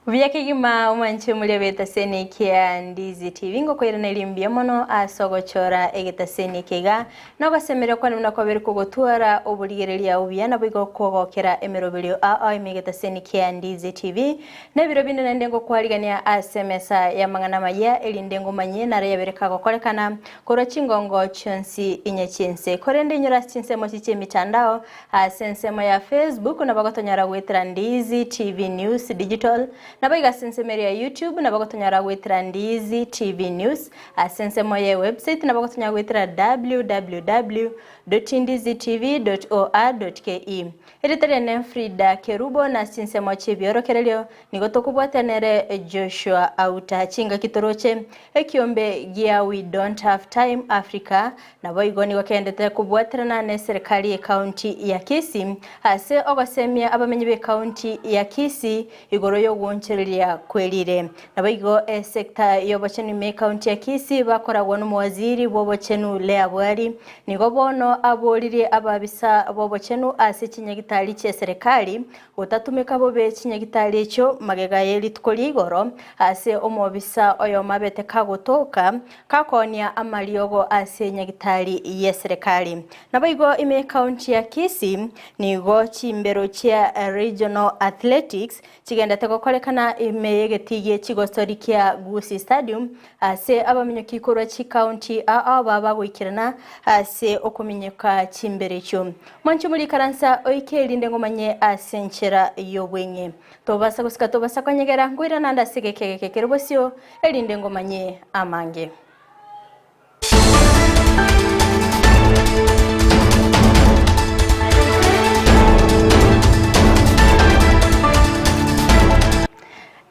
Vyakigima umanche mulebeta sene kia Ndizi TV ngo kwera nelimbia mono asogochora egeta sene kiga no semero kwa muna kwa beri kugotuara obuligerelia ubiyana bwigo kogokera emerobelio a emegeta sene kia Ndizi TV na biro binde na ndengo kwaligania asemesa ya mangana maya elindengo manye na reya bereka gokolekana koro chingongo chonsi inye chinse korende nyora chinse mochiche mitandao asensemo ya Facebook na bagotonyara wetra Ndizi TV News Digital na baiga sensemo ya YouTube na bagotonyara wetra Ndizi TV News asensemo ya website na bagotonyara wetra www.ndizitv.or.ke Editere ne Fridah Kerubo na sensemo chibioro kerelio nigotokubwatenere Joshua auta chinga kitoroche ekiombe gia We Don't Have Time Africa na boigoni wakendete kubwaterana ne serikali ya county ya Kisii ase ogosemia abamenyi be county ya Kisii igoro yo goncherelia kwelire na boigo sector yo bochenu me county ya Kisii bakoragwa n'umuwaziri bobochenu le abwari nigobono abolire ababisa bobochenu ase chinyagitali che serikali utatumika bobe chinyagitali echo magega yeli tukoligoro ase omobisa oyo mabete kagotoka kakonia amaliogo ase nyagitali ye serikali na boigo ime county ya Kisii nigo chimbero chia regional athletics chigenda tegokolekana ime yegetigie chigostorikia Gusii stadium ase abamenyo kikoro chi county baba gwikirana ase okumenyeka chimbere cyo mancho muri karansa oikeli ndengomanye ase nchera yobwenye tobasa gusika tobasa kwanyegera ngwira nanda sigekeke Kerubo elinde ngomanye amange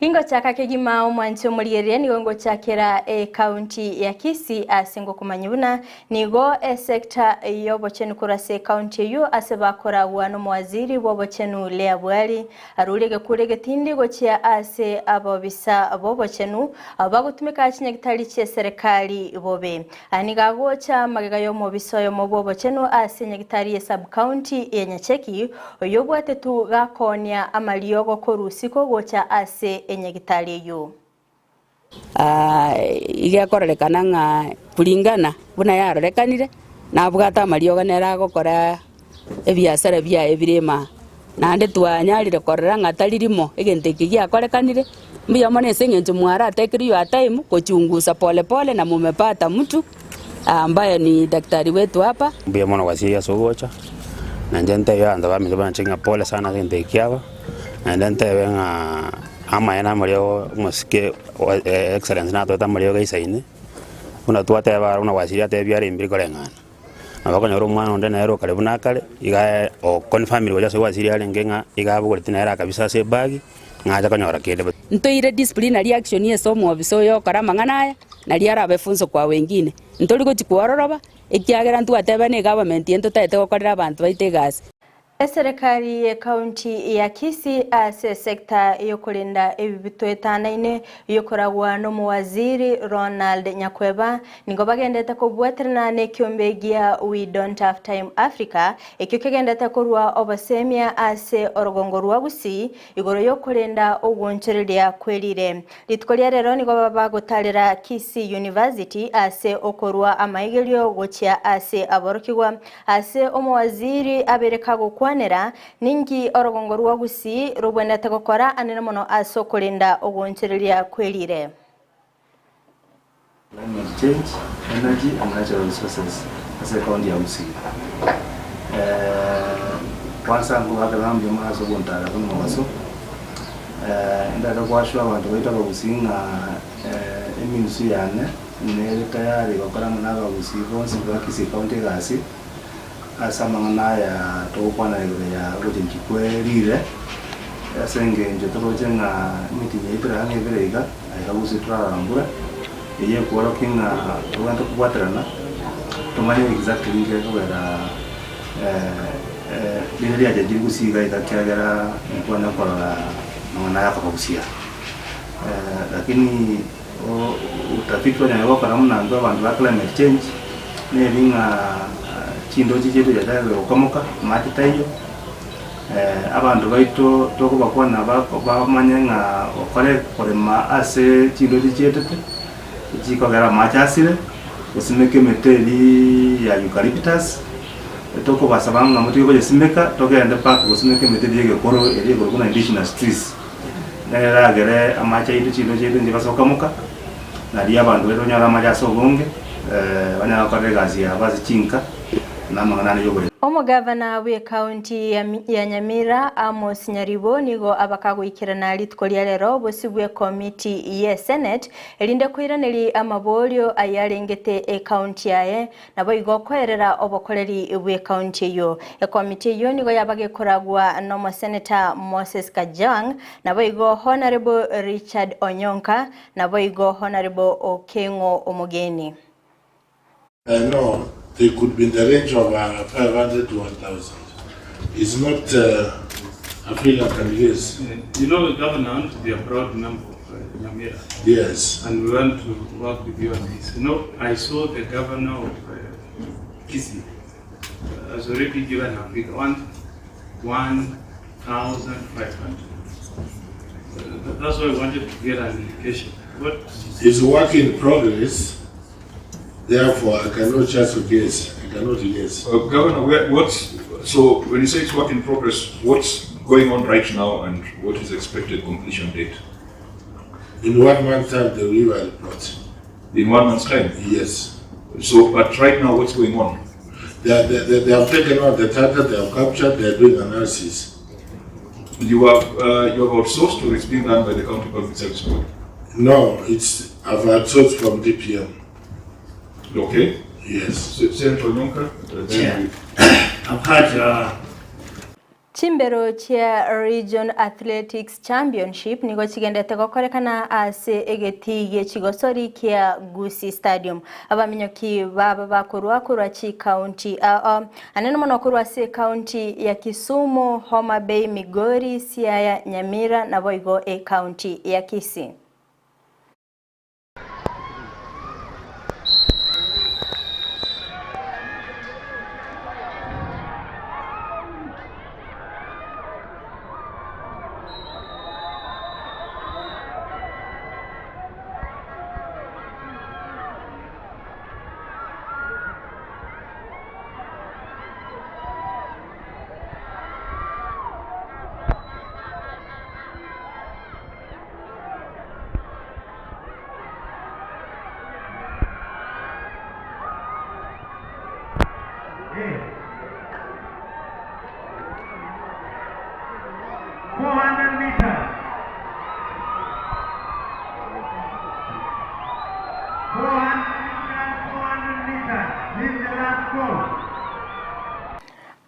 Ingo chaka kegima umwancho mulieria nigo chakera county ya Kisii asingo kumanyibuna nigo sector yobochenu kurase county yo asebakora wano mwaziri bobochenu le abwali arulege kurege tindi gochia ase abobisa bobochenu abagutumika chinyagitali che serikali bobe aniga gocha magega yo mobiso yo mobobochenu ase nyagitali ye sub county ya Nyacheki oyobwate tu gakonia amaliogo korusiko gocha ase enyagitali yo igakorelekana nga kulingana buna yarorekanire na bwata malioga nera gokora ebiasara bya ebirema nande twanyalire korera nga talirimo egente kigia korekanire mbiya mone sengenje mwara atekiriyo ataimu kuchunguza pole pole na mumepata mtu ambaye ni daktari wetu hapa mbiya mona wasia sogocha na ndente ya anda bami bana chinga pole sana gente kiawa na ndente venga Amayia na Mario musike excellence na tota Mario gaisaine una tuate ba una wasiria te biare imbiri kolengana abako nyoro mwana onde na ero kale bunakale iga o confirm ro jaso wasiria lengenga iga bugotina era kabisa se bagi ngaja kanyora kede ntoire disciplinary action yeso mu obiso yo karama ngana na liara befunzo kwa wengine ntori go chikuororoba ikiagera ntuateba ne government yento taete gokorera abantu baitegasi serikali ya county ya Kisii ase sekta yokulinda ebitwetanaine yokoragwa no muwaziri Ronald Nyakweba nigo bagendete kubwaterana ne kyombegia We Don't Have Time Africa ekyo kegendete kurwa obasemia ase orogongo rwa Gusii igoro yokulinda ogoncherelia kwelire litkolia rero nigo baba gotalira Kisii University ase okorwa amaigelio gochia ase aborokigwa ase omuwaziri abereka gukwanera ningi orogongo rwa Gusii rubwenete gokora anene mono aso kulinda ogoncherelia kwelire change energy and natural resources as a county ya Gusii kwanza ngwa kana mbyo maso gontara kuno waso ndaka kwashwa abantu baita Gusii na eminsu yane ne tayari gokora munaga Gusii bonsi kwa Kisii county gasi asamangana ya tokwana ya ujinki kwelire asenge nje torojenga meeting yipira hange berega aika Gusii turarambura iye kuora kinga tuwanto kubwaterana tumanye exactly nge kubera bile ya jiri Gusii ga itakiagera nkwana kwa mwana yako Gusii lakini utafiti wanyayo kwa namna ndo abantu ba climate change ne binga chindo chichetu ya tayo komoka mati tayo abantu baito tokubakwana bamanye nga okore korema ase chindo chichetete chikogera machasire usimeke meteri ya eucalyptus tokubasaba nga muti ko yesimeka togenda park usimeke meteri yegekoro eri ko kuna indigenous trees nera gere amacha itu chindo chetu ndibasoka muka na dia abantu beto nyala amacha sobonge banya bakore gazi abazi chinka na mangana yo. Omugavana we county ya Nyamira Amos Nyaribo nigo abakagwikirana litko lya lero bosibwe committee ye Senate elinde kwiraniri amabolyo ayalengete e county yaye nabo igokwerera obokoleri bwe county yo e committee yo nigo yabagekoragwa no Senator Moses Kajang nabo igo Honorable Richard Onyonka nabo igo Honorable Okengo Omugeni. No, they could be in the range of 500 to 1,000. It's not a feel I can guess. You know, Governor, to be a proud member of Nyamira. Yes. And we want to work with you on this. You know, I saw the governor of Kisii has already given a figure 1,500. That's why I wanted to get an indication. What? It's a work in progress. Therefore, I cannot just guess. I cannot guess. Governor, so when you say it's work in progress, what's going on right now and what is expected completion date? In 1 month's time, they will give a report. In 1 month's time? Yes. So, but right now, what's going on? They have taken out the data, they have captured, they are doing analysis. You have outsourced or it's being done by the County Public Service Board? No, I've outsourced from DPM. Okay. Yes. Senator Nyonka? Yeah. I've had Chimbero chia Region Athletics Championship nigo chigendete gokorekana ase egetige chigosori kia Gusii Stadium abaminyoki baba bakurwa chi county aneno monokurwa se county ya Kisumu, Homa Bay, Migori, Siaya, Nyamira na boigo e county ya Kisii.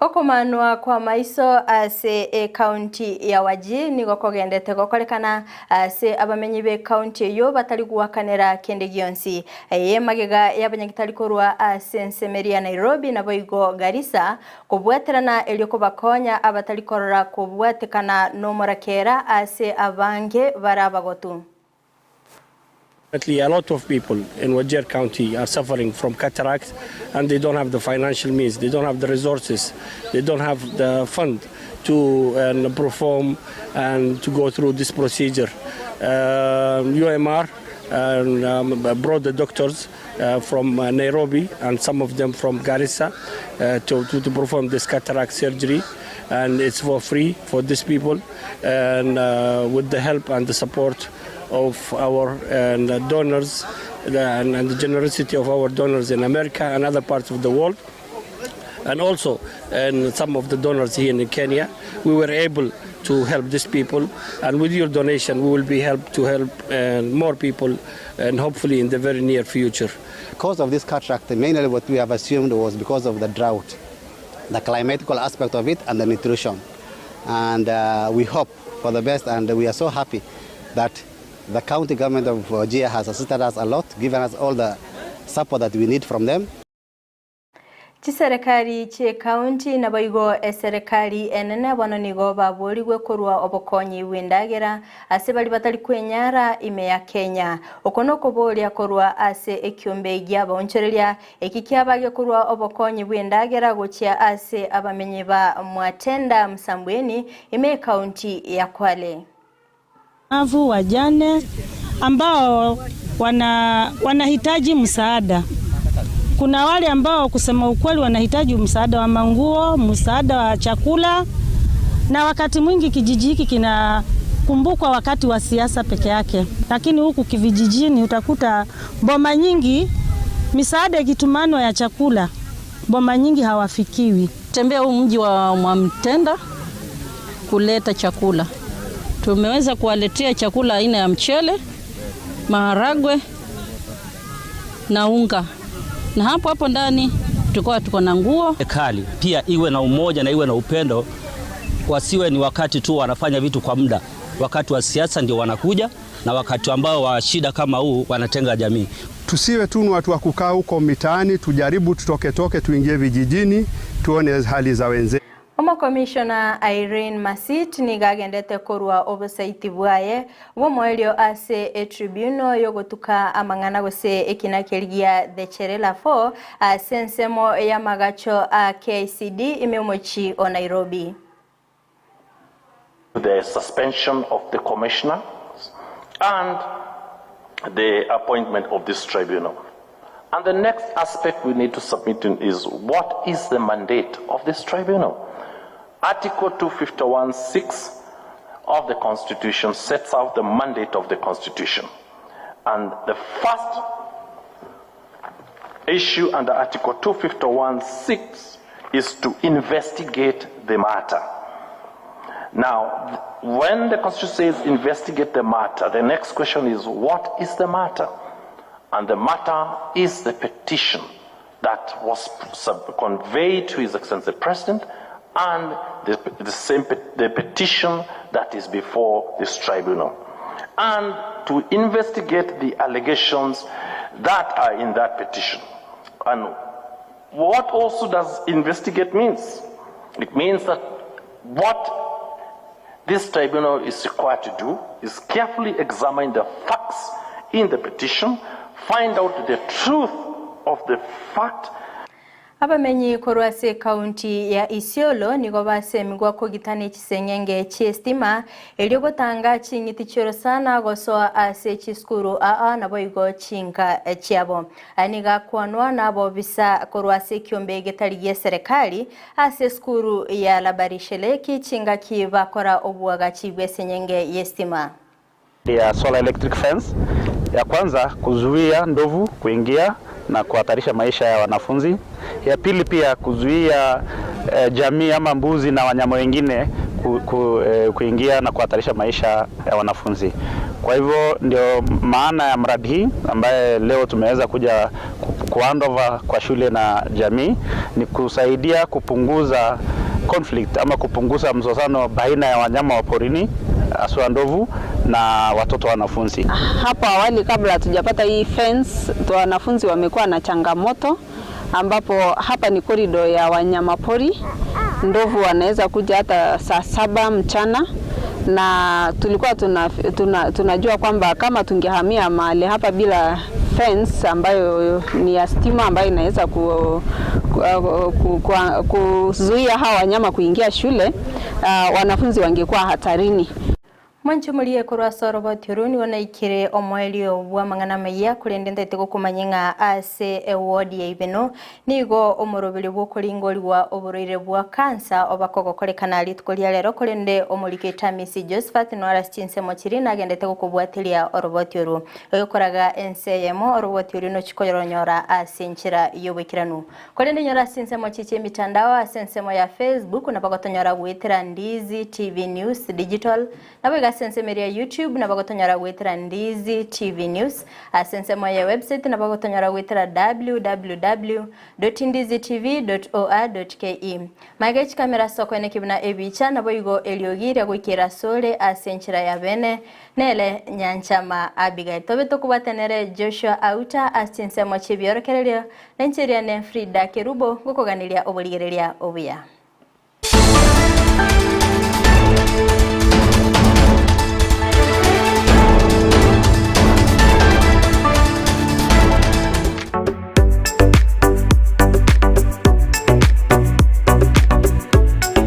Okomanwa kwa maiso ase e county ya Wajir nigo kogendete gokorekana ase abamenyi be county yo batali guwakanera kende gionsi ye magega yabanyagitali korwa ase Nsemeria Nairobi na boigo Garissa kubwaterana elioko bakonya abatali korora kubwatekana no morakera ase abange barabagotu. A lot of people in Wajir County are suffering from cataracts and they don't have the financial means, they don't have the resources, they don't have the fund to perform and to go through this procedure. UMR brought the doctors from Nairobi and some of them from Garissa to perform this cataract surgery, and it's for free for these people, and with the help and the support of our donors and the generosity of our donors in America and other parts of the world, and also and some of the donors here in Kenya, we were able to help these people, and with your donation we will be helped to help more people, and hopefully in the very near future. Because of this cataract, mainly what we have assumed was because of the drought, the climatical aspect of it and the nutrition, and we hope for the best, and we are so happy that the county government of Wajir has assisted us a lot, given us all the support that we need from them. Chiserikali che county na baigo serikali enene bono nigo baburirwe kurwa obokonyi windagera ase bali batali kwenyara ime ya Kenya okono koboria kurwa ase ekyombe gya bonchereria ekikyabage kurwa obokonyi windagera gochia ase abamenyi ba Mwatenda Msambweni ime county ya Kwale. Avu wajane ambao wanahitaji msaada. Kuna wale ambao kusema ukweli wanahitaji msaada wa manguo, msaada wa chakula, na wakati mwingi kijiji hiki kinakumbukwa wakati wa siasa peke yake. Lakini huku kivijijini utakuta boma nyingi misaada ikitumanwa ya chakula, boma nyingi hawafikiwi. Tembea huu mji wa Mwamtenda kuleta chakula. Tumeweza kuwaletea chakula aina ya mchele, maharagwe na unga. Na hapo ndani tuko na nguo. Serikali pia iwe na umoja na iwe na upendo, wasiwe ni wakati tu wanafanya vitu kwa muda. Wakati wa siasa ndio wanakuja, na wakati ambao wa shida kama huu wanatenga jamii. Tusiwe tu ni watu wa kukaa huko mitaani, tujaribu tutoke tuingie vijijini tuone hali za wenzetu. Omo Commissioner Irene Masit ni gagendete korwa oversight bwaye bomoelio ase tribunal yogotuka amangana gose ekinakeligia the cherela 4 sensemo ya magacho KCD imemochi o Nairobi. The suspension of the commissioner and the appointment of this tribunal. And the next aspect we need to submit is what is the mandate of this tribunal? Article 251(6) of the Constitution sets out the mandate of the Constitution. And the first issue under Article 251(6) is to investigate the matter. Now, when the Constitution says investigate the matter, the next question is what is the matter? And the matter is the petition that was conveyed to His Excellency the President and the petition that is before this tribunal, and to investigate the allegations that are in that petition. And what also does investigate means? It means that what this tribunal is required to do is carefully examine the facts in the petition, find out the truth of the fact. Abamenyi korwase county ya Isiolo nigo basemigwa ko gitane kisengenge chestima eliogotanga chingiti chiro sana gosoa ase chiskuru nabo igo chinga chiabo aniga kwanwa nabo bisa korwase kyombe getaliye serikali ase skuru ya labarisheleki chinga kibakora obwaga chibwe senyenge yestima ya solar electric fence. Ya kwanza kuzuia ndovu kuingia na kuhatarisha maisha ya wanafunzi. Ya pili pia kuzuia jamii ama mbuzi na wanyama wengine kuingia na kuhatarisha maisha ya wanafunzi. Kwa hivyo ndio maana ya mradi hii ambaye leo tumeweza kuja kuhandover kwa shule na jamii, ni kusaidia kupunguza conflict ama kupunguza mzozano baina ya wanyama wa porini haswa ndovu na watoto wanafunzi. Hapo awali kabla hatujapata hii fence, wanafunzi wamekuwa na changamoto ambapo hapa ni corridor ya wanyama pori. Ndovu wanaweza kuja hata saa 7 mchana, na tulikuwa tunajua kwamba kama tungehamia mahali hapa bila fence ambayo ni ya stima ambayo inaweza kuzuia hawa wanyama kuingia shule, wanafunzi wangekuwa hatarini. Manchumulie korwa sorobot yoruni wanaikire omoelio bwa mangana maya kulendenda itego kumanyenga ase ewodi ya ibeno nigo omorobili bwo kulingoli wa oburoire bwa kansa obakoko kolekana litkolia lero kolende omulike tamisi Josephat Nwara Chinsa mochirina agendete kubwatilia orobot yoru oyokoraga enseyemo orobot yoru no chikoyoronyora ase nchira yobekiranu kolende nyora Chinsa mochiche mitandao ase nsemo ya Facebook na bagotonyora gwitira Ndizi TV News Digital nabega asensemeria YouTube na bagotonyara gwitira Ndizi TV News asensemo ya website na bagotonyara gwitira www.ndizitv.or.ke Magech kamera soko ene kibna ebicha na boigo eliogira gwikira sole asenchira ya bene nele nyanchama abigail tobe tokubatenere Joshua Auta asensemo chibiorokererio nencheria ne Fridah Kerubo gukoganiria oboligereria obuya